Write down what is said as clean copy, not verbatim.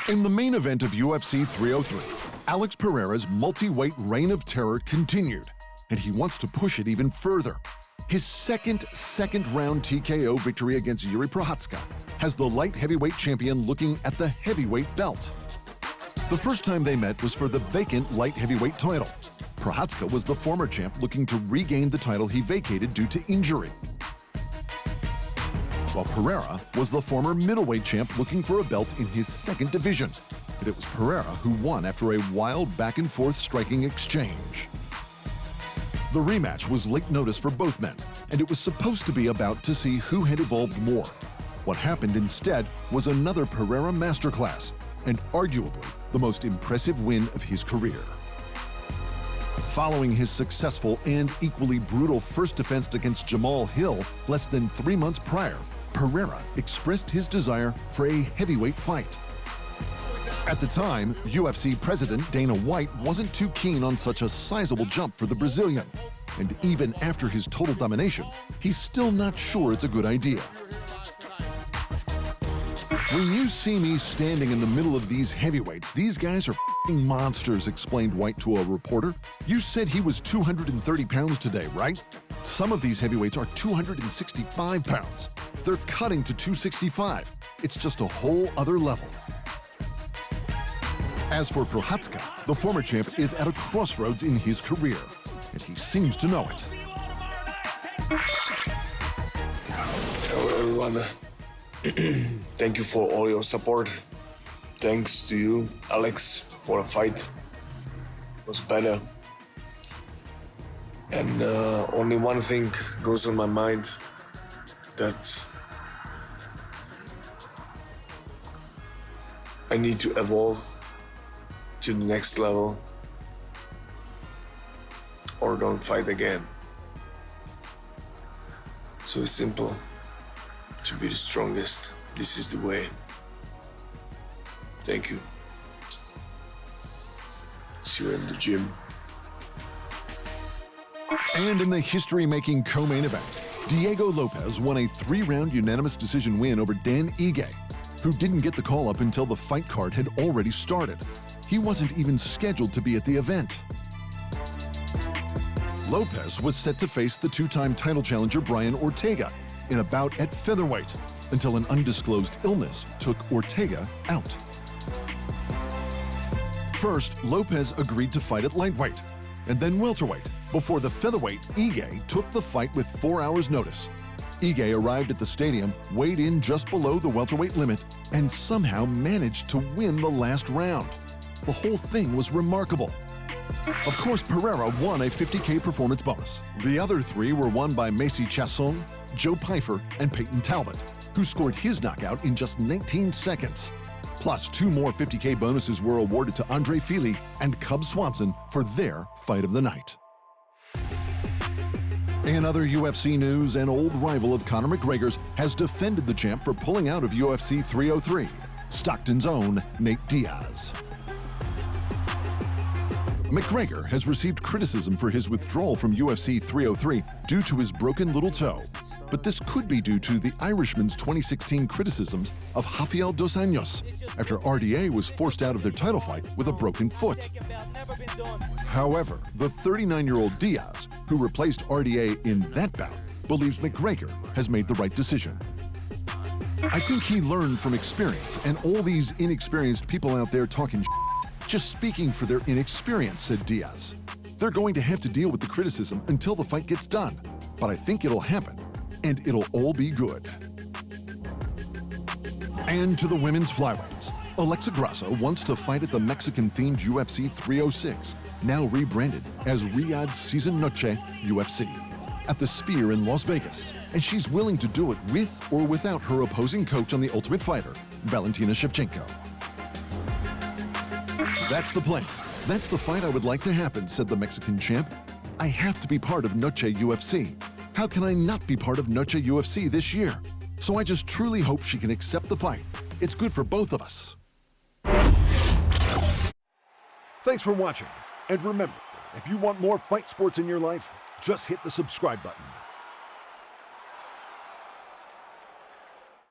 In the main event of UFC 303, Alex Pereira's multi-weight reign of terror continued, and he wants to push it even further. His second round TKO victory against Jiri Prochazka has the light heavyweight champion looking at the heavyweight belt. The first time they met was for the vacant light heavyweight title. Prochazka was the former champ looking to regain the title he vacated due to injury, while Pereira was the former middleweight champ looking for a belt in his second division. And it was Pereira who won after a wild back-and-forth striking exchange. The rematch was late notice for both men, and it was supposed to be about to see who had evolved more. What happened instead was another Pereira masterclass, and arguably the most impressive win of his career. Following his successful and equally brutal first defense against Jamal Hill less than 3 months prior, Pereira expressed his desire for a heavyweight fight. At the time, UFC president Dana White wasn't too keen on such a sizable jump for the Brazilian. And even after his total domination, he's still not sure it's a good idea. When you see me standing in the middle of these heavyweights, these guys are f***ing monsters, explained White to a reporter. You said he was 230 pounds today, right? Some of these heavyweights are 265 pounds. They're cutting to 265. It's just a whole other level. As for Prochazka, the former champ is at a crossroads in his career, and he seems to know it. Hello everyone. Thank you for all your support. Thanks to you, Alex, for the fight. It was better. And only one thing goes on my mind, that I need to evolve to the next level or don't fight again. So it's simple. To be the strongest, this is the way. Thank you. See you in the gym. And in the history-making co-main event, Diego Lopez won a 3-round unanimous decision win over Dan Ige, who didn't get the call-up until the fight card had already started. He wasn't even scheduled to be at the event. Lopez was set to face the 2-time title challenger Brian Ortega in a bout at featherweight until an undisclosed illness took Ortega out. First, Lopez agreed to fight at lightweight and then welterweight before the featherweight Ige took the fight with 4 hours' notice. Ige arrived at the stadium, weighed in just below the welterweight limit, and somehow managed to win the last round. The whole thing was remarkable. Of course, Pereira won a $50K performance bonus. The other 3 were won by Macy Chasson, Joe Pyfer, and Peyton Talbot, who scored his knockout in just 19 seconds. Plus, 2 more $50K bonuses were awarded to Andre Fili and Cub Swanson for their fight of the night. In other UFC news, an old rival of Conor McGregor's has defended the champ for pulling out of UFC 303, Stockton's own Nate Diaz. McGregor has received criticism for his withdrawal from UFC 303 due to his broken little toe. But this could be due to the Irishman's 2016 criticisms of Rafael dos Anjos after RDA was forced out of their title fight with a broken foot. However, the 39-year-old Diaz, who replaced RDA in that bout, believes McGregor has made the right decision. I think he learned from experience, and all these inexperienced people out there talking just speaking for their inexperience, said Diaz. They're going to have to deal with the criticism until the fight gets done, but I think it'll happen, and it'll all be good. And to the women's flyweights, Alexa Grasso wants to fight at the Mexican-themed UFC 306, now rebranded as Riyadh Season Noche UFC, at the Sphere in Las Vegas, and she's willing to do it with or without her opposing coach on The Ultimate Fighter, Valentina Shevchenko. That's the plan. That's the fight I would like to happen, said the Mexican champ. I have to be part of Noche UFC. How can I not be part of Noche UFC this year? So I just truly hope she can accept the fight. It's good for both of us. Thanks for watching. And remember, if you want more fight sports in your life, just hit the subscribe button.